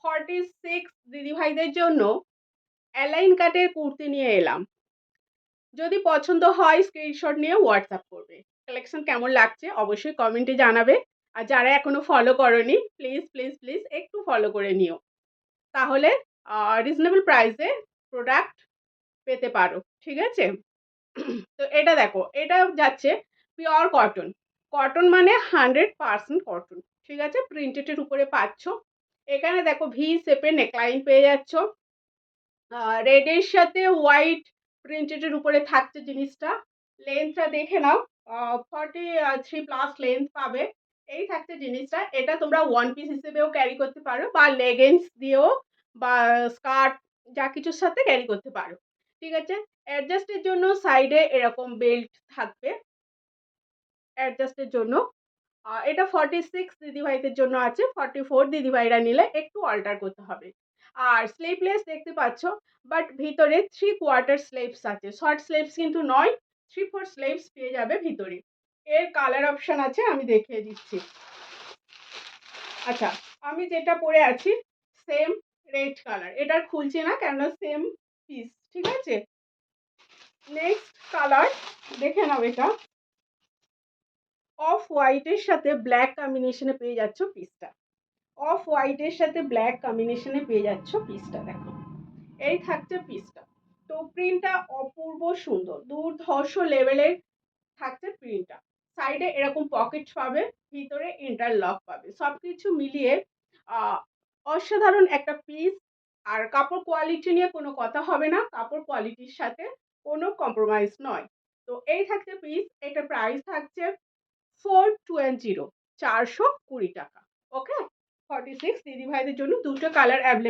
46 দিদিভাইদের জন্য অ্যালাইন কাটের কুর্তি নিয়ে এলাম। যদি পছন্দ হয় স্ক্রিনশট নিয়ে হোয়াটসঅ্যাপ করবে। কালেকশন কেমন লাগছে অবশ্যই কমেন্টে জানাবে। আর যারা এখনো ফলো করনি প্লিজ প্লিজ প্লিজ একটু ফলো করে নিও, তাহলে রিজনেবল প্রাইসে প্রোডাক্ট পেতে পারো। ঠিক আছে? তো এটা দেখো, এটা যাচ্ছে পিওর কটন। কটন মানে 100% কটন। ঠিক আছে? প্রিন্টেডের উপরে পাচ্ছ। এখানে দেখো ভি শেপে নেকলাইন পেয়ে যাচ্ছ। রেডের সাথে হোয়াইট প্রিন্টেডের উপরে থাকছে জিনিসটা। লেন্থটা দেখে নাও, 43+ লেন্থ পাবে। এই থাকছে জিনিসটা। এটা তোমরা ওয়ান পিস হিসেবেও ক্যারি করতে পারো বা লেগিংস দিয়েও বা স্কার্ট যা কিছুর সাথে ক্যারি করতে পারো। ঠিক আছে? অ্যাডজাস্টের জন্য সাইডে এরকম বেল্ট থাকবে অ্যাডজাস্টের জন্য। এটা 46 দিদিভাইদের জন্য আছে, 44 দিদিভাইরা নিলে একটু অল্টার করতে হবে। আর স্লিভলেস দেখতে পাচ্ছ, বাট ভিতরে 3/4 স্লিভস আছে, শর্ট স্লিভস কিন্তু নয়, 3/4 স্লিভস পেয়ে যাবে ভিতরে। এর কালার অপশন আছে, আমি দেখিয়ে দিচ্ছি। আচ্ছা, আমি যেটা পরে আছি সেম রেড কালার, এটার খুলছি না কেননা সেম পিস। ঠিক আছে? নেক্সট কালার দেখে নাও, এটা অফ হোয়াইটের সাথে ব্ল্যাক কম্বিনেশনে পেয়ে যাচ্ছ পিসটা। অফ হোয়াইটের সাথে ব্ল্যাক কম্বিনেশনে পেয়ে যাচ্ছ পিসটা। দেখো, এই থাকছে পিসটা। তো প্রিন্টটা অপূর্ব সুন্দর, দুর্ধর্ষ লেভেলের থাকছে প্রিন্টটা। সাইডে এরকম পকেট পাবে, ভিতরে ইন্টারলক পাবে, সবকিছু মিলিয়ে অসাধারণ একটা পিস। আর কাপড় কোয়ালিটি নিয়ে কোনো কথা হবে না, কাপড় কোয়ালিটির সাথে কোনো কম্প্রোমাইজ নয়। তো এই থাকছে পিস, এটা প্রাইস থাকছে 420, 420 টাকা। ওকে? 46 দিদিভাইদের জন্য দুটো কালার অ্যাভেলেবল।